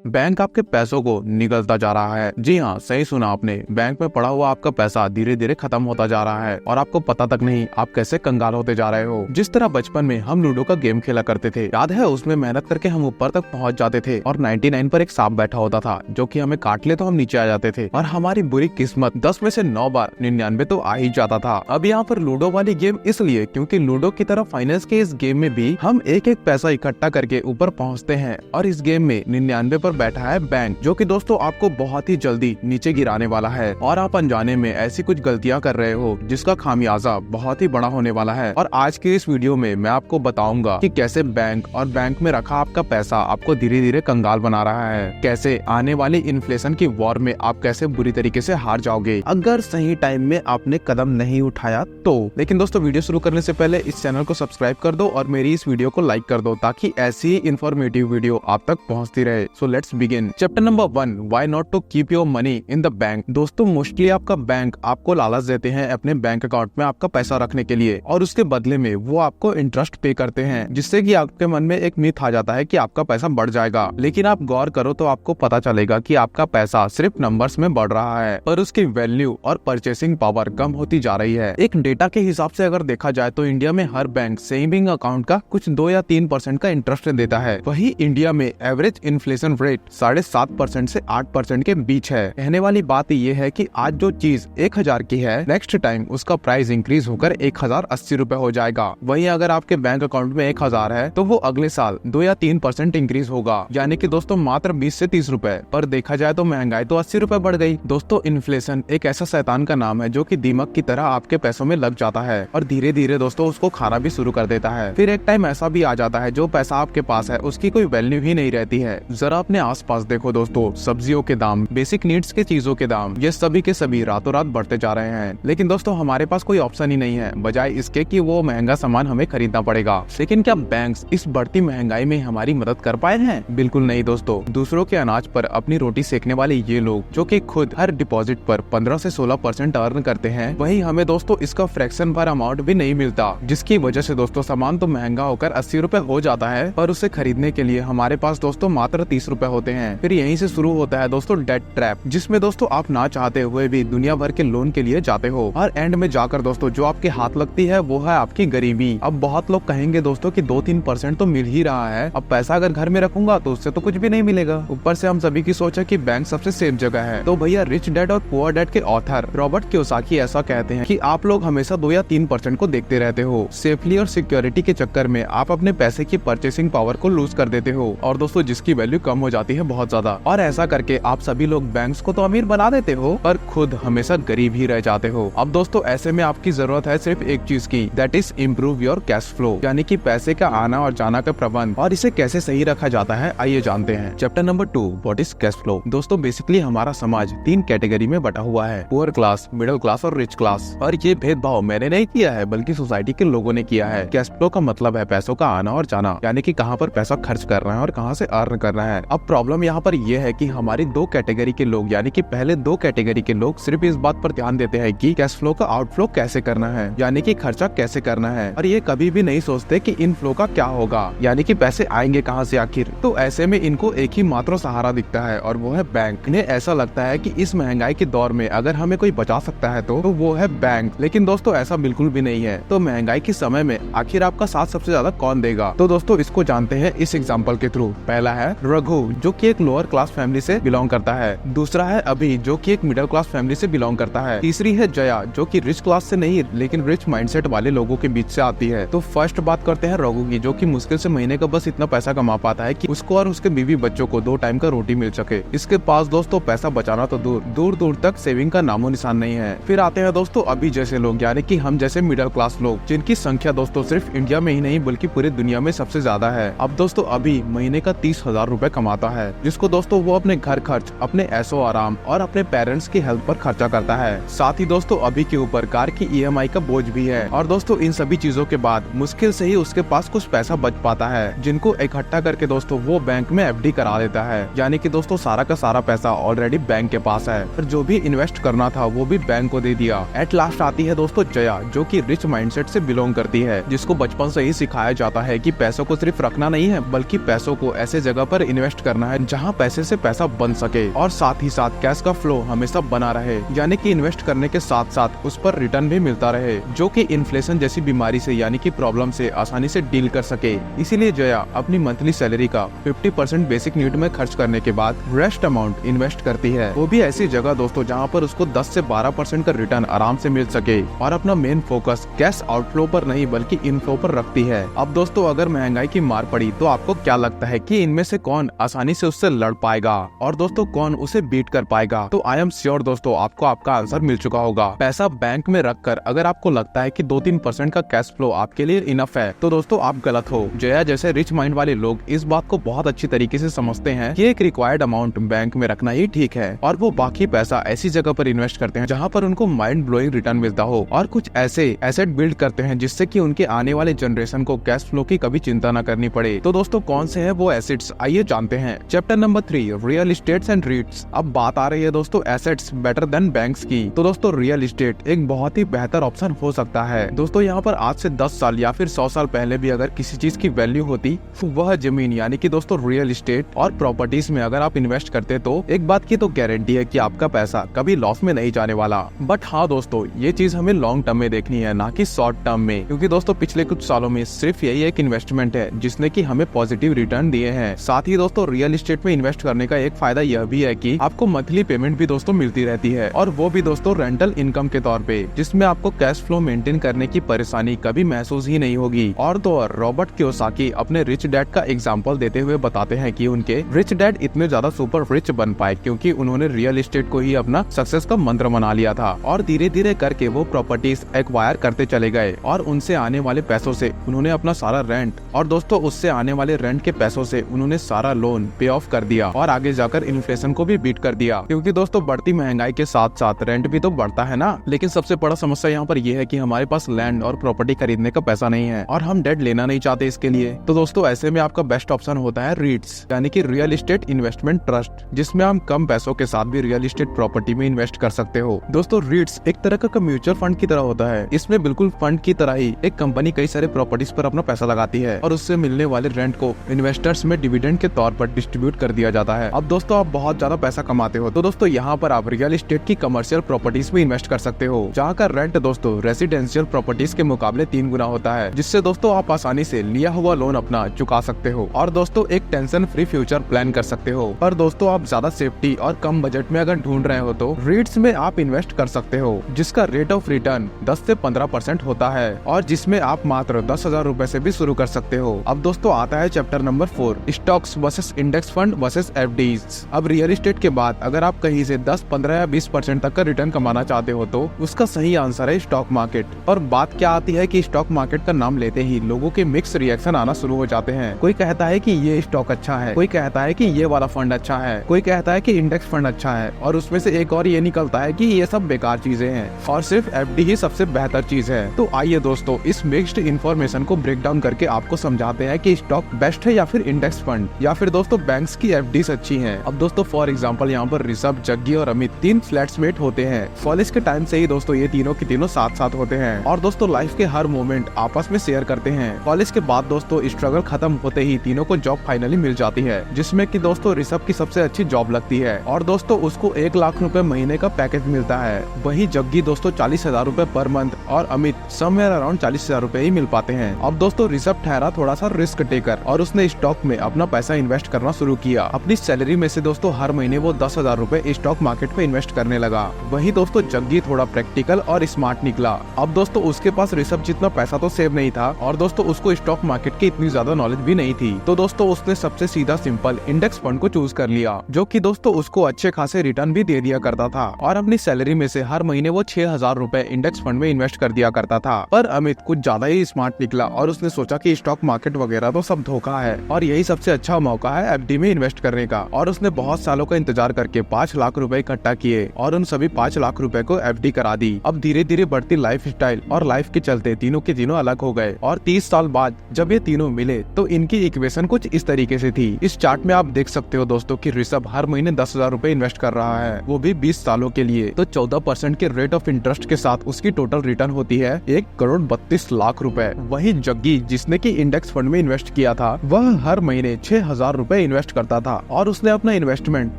Bank आपके पैसों को निगलता जा रहा है। जी हाँ, सही सुना आपने। बैंक में पड़ा हुआ आपका पैसा धीरे धीरे खत्म होता जा रहा है और आपको पता तक नहीं आप कैसे कंगाल होते जा रहे हो। जिस तरह बचपन में हम लूडो का गेम खेला करते थे, याद है? उसमें मेहनत करके हम ऊपर तक पहुंच जाते थे और 99 पर एक सांप बैठा होता था जो कि हमें काट ले तो हम नीचे आ जाते थे और हमारी बुरी किस्मत 10 में से 9 बार 99 तो आ ही जाता था। अब यहाँ पर लूडो वाली गेम इसलिए क्योंकि लूडो की तरह फाइनेंस के इस गेम में भी हम एक एक पैसा इकट्ठा करके ऊपर पहुँचते हैं और इस गेम में 99 पर बैठा है बैंक, जो कि दोस्तों आपको बहुत ही जल्दी नीचे गिराने वाला है और आप अनजाने में ऐसी कुछ गलतियां कर रहे हो जिसका खामियाजा बहुत ही बड़ा होने वाला है। और आज के इस वीडियो में मैं आपको बताऊंगा कि कैसे बैंक और बैंक में रखा आपका पैसा आपको धीरे धीरे कंगाल बना रहा है, कैसे आने वाली इन्फ्लेशन की वॉर में आप कैसे बुरी तरीके से हार जाओगे अगर सही टाइम में आपने कदम नहीं उठाया तो। लेकिन दोस्तों, वीडियो शुरू करने से पहले इस चैनल को सब्सक्राइब कर दो और मेरी इस वीडियो को लाइक कर दो ताकि ऐसी ही इंफॉर्मेटिव वीडियो आप तक पहुंचती रहे। So let's begin. Chapter number 1, why not to keep your money in the bank. दोस्तों, मोस्टली आपका बैंक आपको लालच देते हैं अपने बैंक अकाउंट में आपका पैसा रखने के लिए और उसके बदले में वो आपको इंटरेस्ट पे करते हैं, जिससे कि आपके मन में एक मिथ आ जाता है कि आपका पैसा बढ़ जाएगा। लेकिन आप गौर करो तो आपको पता चलेगा कि आपका पैसा सिर्फ नंबर्स में बढ़ रहा है पर उसकी वैल्यू और परचेसिंग पावर कम होती जा रही है। एक डेटा के हिसाब से अगर देखा जाए तो इंडिया में हर बैंक सेविंग अकाउंट का कुछ 2 या 3% का इंटरेस्ट देता है। वही इंडिया में एवरेज इन्फ्लेशन रेट 7.5% से 8% के बीच है। कहने वाली बात ये है कि आज जो चीज 1000 की है, नेक्स्ट टाइम उसका प्राइस इंक्रीज होकर 1080 रुपए हो जाएगा। वहीं अगर आपके बैंक अकाउंट में 1000 है तो वो अगले साल 2 या 3% इंक्रीज होगा, यानी कि दोस्तों मात्र 20 से 30 रुपए। पर देखा जाए तो महंगाई तो 80 रुपए बढ़ गई। दोस्तों, इन्फ्लेशन एक ऐसा शैतान का नाम है जो कि दीमक की तरह आपके पैसों में लग जाता है और धीरे धीरे दोस्तों उसको खाना भी शुरू कर देता है। फिर एक टाइम ऐसा भी आ जाता है जो पैसा आपके पास है उसकी कोई वैल्यू ही नहीं रहती है। जरा अपने आसपास देखो दोस्तों, सब्जियों के दाम, बेसिक नीड्स के चीजों के दाम, ये सभी के सभी रातों रात बढ़ते जा रहे हैं। लेकिन दोस्तों हमारे पास कोई ऑप्शन ही नहीं है बजाय इसके कि वो महंगा सामान हमें खरीदना पड़ेगा। लेकिन क्या बैंक्स इस बढ़ती महंगाई में हमारी मदद कर पाए हैं? बिल्कुल नहीं दोस्तों। दूसरों के अनाज पर अपनी रोटी सेकने वाले ये लोग जो कि खुद हर डिपॉजिट पर 15 से 16% अर्न करते हैं, वही हमें दोस्तों इसका फ्रैक्शन भर अमाउंट भी नहीं मिलता, जिसकी वजह से दोस्तों सामान तो महंगा होकर 80 रुपए हो जाता है पर उसे खरीदने के लिए हमारे पास दोस्तों मात्र 30 रुपए होते हैं। फिर यहीं से शुरू होता है दोस्तों डेट ट्रैप, जिसमें दोस्तों आप ना चाहते हुए भी दुनिया भर के लोन के लिए जाते हो और एंड में जाकर दोस्तों जो आपके हाथ लगती है वो है आपकी गरीबी। अब बहुत लोग कहेंगे दोस्तों कि 2-3% तो मिल ही रहा है, अब पैसा अगर घर में रखूंगा तो उससे तो कुछ भी नहीं मिलेगा। ऊपर से हम सभी की सोच है कि बैंक सबसे सेफ जगह है। तो भैया, रिच डैड और पुअर डैड के ऑथर रॉबर्ट कियोसाकी ऐसा कहते हैं कि आप लोग हमेशा 2 या 3% को देखते रहते हो। सेफली और सिक्योरिटी के चक्कर में आप अपने पैसे की परचेसिंग पावर को लूज कर देते हो और दोस्तों जिसकी वैल्यू कम हो जाती है बहुत ज्यादा। और ऐसा करके आप सभी लोग बैंक्स को तो अमीर बना देते हो पर खुद हमेशा गरीब ही रह जाते हो। अब दोस्तों ऐसे में आपकी जरूरत है सिर्फ एक चीज की, that is improve your cash flow, यानी कि पैसे का आना और जाना का प्रबंध। और इसे कैसे सही रखा जाता है आइए जानते हैं। Chapter number 2, what is cash flow. दोस्तों बेसिकली हमारा समाज 3 कैटेगरी में बटा हुआ है, पुअर क्लास, मिडिल क्लास और रिच क्लास। और ये भेदभाव मैंने नहीं किया है बल्कि सोसाइटी के लोगों ने किया है। कैश फ्लो का मतलब है पैसों का आना और जाना, यानी कि कहाँ पर पैसा खर्च कर रहे हैं और कहाँ से अर्न कर रहे हैं। अब प्रॉब्लम यहाँ पर यह है कि हमारी 2 कैटेगरी के लोग, यानी कि पहले 2 कैटेगरी के लोग सिर्फ इस बात पर ध्यान देते हैं कि कैश फ्लो का आउटफ्लो कैसे करना है, यानी कि खर्चा कैसे करना है, और ये कभी भी नहीं सोचते कि इन फ्लो का क्या होगा, यानी कि पैसे आएंगे कहाँ से आखिर। तो ऐसे में इनको एक ही मात्र सहारा दिखता है और वो है बैंक। इन्हें ऐसा लगता है कि इस महंगाई के दौर में अगर हमें कोई बचा सकता है तो वो है बैंक। लेकिन दोस्तों ऐसा बिल्कुल भी नहीं है। तो महंगाई के समय में आखिर आपका साथ सबसे ज्यादा कौन देगा? तो दोस्तों इसको जानते हैं इस एग्जाम्पल के थ्रू। पहला है रघु, जो कि एक लोअर क्लास फैमिली से बिलोंग करता है। दूसरा है अभी, जो कि एक मिडिल क्लास फैमिली से बिलोंग करता है। तीसरी है जया, जो कि रिच क्लास से नहीं लेकिन रिच माइंडसेट वाले लोगों के बीच से आती है। तो फर्स्ट बात करते हैं रघु की, जो कि मुश्किल से महीने का बस इतना पैसा कमा पाता है कि उसको और उसके बीवी बच्चों को 2 टाइम का रोटी मिल सके। इसके पास दोस्तों पैसा बचाना तो दूर दूर तक सेविंग का नामो निशान नहीं है। फिर आते हैं दोस्तों अभी जैसे लोग, यानी कि हम जैसे मिडिल क्लास लोग, जिनकी संख्या दोस्तों सिर्फ इंडिया में ही नहीं बल्कि पूरी दुनिया में सबसे ज्यादा है। अब दोस्तों अभी महीने का 30,000 रुपए कमाता है, जिसको दोस्तों वो अपने घर खर्च, अपने ऐशो आराम और अपने पेरेंट्स की हेल्थ पर खर्चा करता है। साथ ही दोस्तों अभी के ऊपर कार की EMI का बोझ भी है। और दोस्तों इन सभी चीजों के बाद मुश्किल से ही उसके पास कुछ पैसा बच पाता है, जिनको इकट्ठा करके दोस्तों वो बैंक में FD करा देता है, यानी कि दोस्तों सारा का सारा पैसा ऑलरेडी बैंक के पास है और जो भी इन्वेस्ट करना था वो भी बैंक को दे दिया। एट लास्ट आती है दोस्तों जया, जो कि रिच माइंडसेट से बिलोंग करती है, जिसको बचपन से ही सिखाया जाता है कि पैसों को सिर्फ रखना नहीं है बल्कि पैसों को ऐसे जगह पर इन्वेस्ट करना करना है जहाँ पैसे से पैसा बन सके और साथ ही साथ कैश का फ्लो हमेशा बना रहे, यानी कि इन्वेस्ट करने के साथ साथ उस पर रिटर्न भी मिलता रहे, जो कि इन्फ्लेशन जैसी बीमारी से यानी कि प्रॉब्लम से आसानी से डील कर सके। इसीलिए जया अपनी मंथली सैलरी का 50% बेसिक नीड में खर्च करने के बाद रेस्ट अमाउंट इन्वेस्ट करती है, वो भी ऐसी जगह दोस्तों जहाँ पर उसको 10 से 12% का रिटर्न आराम से मिल सके और अपना मेन फोकस कैश आउटफ्लो पर नहीं बल्कि इनफ्लो पर रखती है। अब दोस्तों अगर महंगाई की मार पड़ी तो आपको क्या लगता है कि इनमें से कौन आसानी से उससे लड़ पाएगा और दोस्तों कौन उसे बीट कर पाएगा? तो आई एम श्योर दोस्तों आपको आपका आंसर मिल चुका होगा। पैसा बैंक में रखकर अगर आपको लगता है कि 2-3% का कैश फ्लो आपके लिए इनफ है तो दोस्तों आप गलत हो। जया जैसे रिच माइंड वाले लोग इस बात को बहुत अच्छी तरीके से समझते हैं कि एक रिक्वायर्ड अमाउंट बैंक में रखना ही ठीक है और वो बाकी पैसा ऐसी जगह पर इन्वेस्ट करते हैं जहाँ पर उनको माइंड ब्लोइंग रिटर्न मिलता हो और कुछ ऐसे एसेट बिल्ड करते हैं जिससे कि उनके आने वाले जनरेशन को कैश फ्लो की कभी चिंता न करनी पड़े। तो दोस्तों कौन से हैं वो एसेट्स, आइए जानते हैं। Chapter number 3 real estates and रीट्स। अब बात आ रही है दोस्तों एसेट्स बेटर देन बैंक्स की। तो दोस्तों रियल एस्टेट एक बहुत ही बेहतर ऑप्शन हो सकता है। दोस्तों यहाँ पर आज से 10 साल या फिर 100 साल पहले भी अगर किसी चीज की वैल्यू होती वह जमीन यानी कि दोस्तों रियल एस्टेट और प्रॉपर्टीज में अगर आप इन्वेस्ट करते तो एक बात की तो गारंटी है कि आपका पैसा कभी लॉस में नहीं जाने वाला। बट हाँ दोस्तों ये चीज हमें लॉन्ग टर्म में देखनी है ना कि शॉर्ट टर्म में, क्योंकि दोस्तों पिछले कुछ सालों में सिर्फ यही एक इन्वेस्टमेंट है जिसने की हमें पॉजिटिव रिटर्न दिए हैं। साथ ही दोस्तों रियल एस्टेट में इन्वेस्ट करने का एक फायदा यह भी है कि आपको मंथली पेमेंट भी दोस्तों मिलती रहती है और वो भी दोस्तों रेंटल इनकम के तौर पे, जिसमें आपको कैश फ्लो मेंटेन करने की परेशानी कभी महसूस ही नहीं होगी। और तो और रॉबर्ट कियोसाकी अपने रिच डैड का एग्जांपल देते हुए बताते हैं कि उनके रिच डैड इतने ज्यादा सुपर रिच बन पाए क्योंकि उन्होंने रियल एस्टेट को ही अपना सक्सेस का मंत्र बना लिया था और धीरे धीरे करके वो प्रॉपर्टीज एक्वायर करते चले गए और उनसे आने वाले पैसों से उन्होंने अपना सारा रेंट और दोस्तों उससे आने वाले रेंट के पैसों से उन्होंने सारा लोन पे ऑफ कर दिया और आगे जाकर इन्फ्लेशन को भी बीट कर दिया, क्योंकि दोस्तों बढ़ती महंगाई के साथ साथ रेंट भी तो बढ़ता है ना। लेकिन सबसे बड़ा समस्या यहाँ पर यह है कि हमारे पास लैंड और प्रॉपर्टी खरीदने का पैसा नहीं है और हम डेट लेना नहीं चाहते इसके लिए। तो दोस्तों ऐसे में आपका बेस्ट ऑप्शन होता है रीट्स यानी कि रियल एस्टेट इन्वेस्टमेंट ट्रस्ट, जिसमें हम कम पैसों के साथ भी रियल एस्टेट प्रॉपर्टी में इन्वेस्ट कर सकते हो। दोस्तों रीट्स एक तरह का म्यूचुअल फंड की तरह होता है। इसमें बिल्कुल फंड की तरह ही एक कंपनी कई सारे प्रॉपर्टीज पर अपना पैसा लगाती है और उससे मिलने वाले रेंट को इन्वेस्टर्स में डिविडेंड के तौर पर डिस्ट्रीब्यूट कर दिया जाता है। अब दोस्तों आप बहुत ज्यादा पैसा कमाते हो तो दोस्तों यहाँ पर आप रियल एस्टेट की कमर्शियल प्रॉपर्टीज में इन्वेस्ट कर सकते हो, जहाँ का रेंट दोस्तों रेसिडेंशियल प्रॉपर्टीज के मुकाबले 3 गुना होता है, जिससे दोस्तों आप आसानी से लिया हुआ लोन अपना चुका सकते हो और दोस्तों एक टेंशन फ्री फ्यूचर प्लान कर सकते हो। पर दोस्तों आप ज्यादा सेफ्टी और कम बजट में अगर ढूंढ रहे हो तो रीट्स में आप इन्वेस्ट कर सकते हो, जिसका रेट ऑफ रिटर्न 10 से 15% होता है और जिसमें आप मात्र 10,000 रूपए से भी शुरू कर सकते हो। अब दोस्तों आता है chapter number 4 stocks versus index fund versus FDs. अब रियल एस्टेट के बाद अगर आप कहीं से 10, 15 या 20% तक का रिटर्न कमाना चाहते हो तो उसका सही आंसर है स्टॉक मार्केट। और बात क्या आती है कि स्टॉक मार्केट का नाम लेते ही लोगों के मिक्स रिएक्शन आना शुरू हो जाते हैं। कोई कहता है कि ये स्टॉक अच्छा है, कोई कहता है कि ये वाला फंड अच्छा है, कोई कहता है कि इंडेक्स फंड अच्छा है और उसमें से एक और ये निकलता है कि ये सब बेकार चीजें हैं और सिर्फ एफडी ही सबसे बेहतर चीज है। तो आइए दोस्तों इस मिक्स्ड इन्फॉर्मेशन को ब्रेक डाउन करके आपको समझाते हैं कि स्टॉक बेस्ट है या फिर इंडेक्स फंड या फिर दोस्तों बैंक्स की एफडीज अच्छी हैं। अब दोस्तों फॉर एग्जांपल यहाँ पर ऋषभ, जग्गी और अमित 3 फ्लैटमेट होते हैं। कॉलेज के टाइम से ही दोस्तों ये तीनों के तीनों साथ साथ होते हैं और दोस्तों लाइफ के हर मोमेंट आपस में शेयर करते हैं। कॉलेज के बाद दोस्तों स्ट्रगल खत्म होते ही तीनों को जॉब फाइनली मिल जाती है, जिसमें कि दोस्तों ऋषभ की सबसे अच्छी जॉब लगती है और दोस्तों उसको 1 लाख रुपए महीने का पैकेज मिलता है। वहीं जग्गी दोस्तों 40,000 रुपए पर मंथ और अमित समवेयर अराउंड 40,000 रुपए ही मिल पाते हैं। अब दोस्तों ऋषभ ठहरा थोड़ा सा रिस्क टेकर और उसने स्टॉक में अपना पैसा इन्वेस्ट करना शुरू किया। अपनी सैलरी में से दोस्तों हर महीने वो 10,000 रुपए स्टॉक मार्केट में इन्वेस्ट करने लगा। वहीं दोस्तों जग्गी थोड़ा प्रैक्टिकल और स्मार्ट निकला। अब दोस्तों उसके पास ऋषभ जितना पैसा तो सेव नहीं था और दोस्तों उसको स्टॉक मार्केट की इतनी ज्यादा नॉलेज भी नहीं थी। तो दोस्तों उसने सबसे सीधा सिंपल इंडेक्स फंड को चूज कर लिया, जो कि दोस्तों उसको अच्छे खासे रिटर्न भी दे दिया करता था और अपनी सैलरी में से हर महीने वो 6,000 रुपए इंडेक्स फंड में इन्वेस्ट कर दिया करता था। पर अमित कुछ ज्यादा ही स्मार्ट निकला और उसने सोचा कि स्टॉक मार्केट वगैरह तो सब धोखा है और यही सबसे अच्छा मौका है एफडी में इन्वेस्ट करने का। और उसने बहुत सालों का इंतजार करके 5 लाख रुपए इकट्ठा किए और उन सभी 5 लाख रुपए को एफडी करा दी। अब धीरे धीरे बढ़ती लाइफ स्टाइल और लाइफ के चलते तीनों के तीनों अलग हो गए और 30 साल बाद जब ये तीनों मिले तो इनकी इक्वेशन कुछ इस तरीके से थी। इस चार्ट में आप देख सकते हो दोस्तों कि ऋषभ हर महीने 10,000 रुपए इन्वेस्ट कर रहा है, वो भी 20 सालों के लिए। तो 14% के रेट ऑफ इंटरेस्ट के साथ उसकी टोटल रिटर्न होती है 1,32,00,000 रुपए। वहीं जग्गी जिसने की इंडेक्स फंड में इन्वेस्ट किया था वह हर महीने 6,000 रुपए रुपए इन्वेस्ट करता था और उसने अपना इन्वेस्टमेंट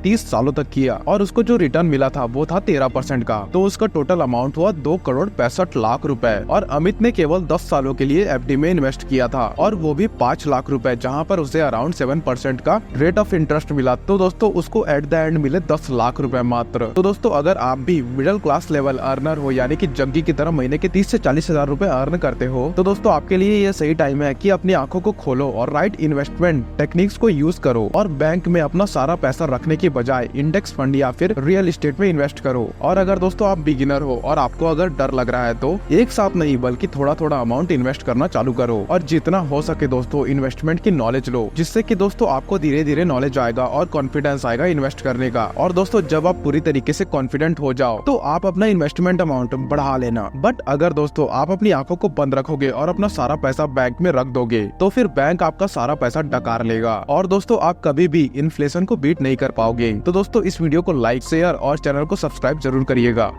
30 सालों तक किया और उसको जो रिटर्न मिला था वो था 13% का। तो उसका टोटल अमाउंट हुआ 2,65,00,000 रुपए। और अमित ने केवल 10 सालों के लिए एफडी में इन्वेस्ट किया था और वो भी 5 लाख रुपए, जहाँ पर उसे अराउंड 7% का रेट ऑफ इंटरेस्ट मिला। तो दोस्तों उसको एट द एंड मिले 10 लाख रुपए मात्र। तो दोस्तों अगर आप भी मिडिल क्लास लेवल अर्नर हो, यानी कि जग्गी की तरह महीने के 30 से 40 हजार रुपए अर्न करते हो, तो दोस्तों आपके लिए ये सही टाइम है कि अपनी आंखों को खोलो और राइट इन्वेस्टमेंट टेक्निक्स को यूज करो और बैंक में अपना सारा पैसा रखने के बजाय इंडेक्स फंड या फिर रियल एस्टेट में इन्वेस्ट करो। और अगर दोस्तों आप बिगिनर हो और आपको अगर डर लग रहा है तो एक साथ नहीं बल्कि थोड़ा थोड़ा अमाउंट इन्वेस्ट करना चालू करो और जितना हो सके दोस्तों इन्वेस्टमेंट की नॉलेज लो, जिससे कि दोस्तों आपको धीरे धीरे नॉलेज आएगा और कॉन्फिडेंस आएगा इन्वेस्ट करने का। और दोस्तों जब आप पूरी तरीके से कॉन्फिडेंट हो जाओ तो आप अपना इन्वेस्टमेंट अमाउंट बढ़ा लेना। बट अगर दोस्तों आप अपनी आंखों को बंद रखोगे और अपना सारा पैसा बैंक में रख दोगे तो फिर बैंक आपका सारा पैसा डकार लेगा और दोस्तों आप कभी भी इन्फ्लेशन को बीट नहीं कर पाओगे। तो दोस्तों इस वीडियो को लाइक, शेयर और चैनल को सब्सक्राइब जरूर करिएगा।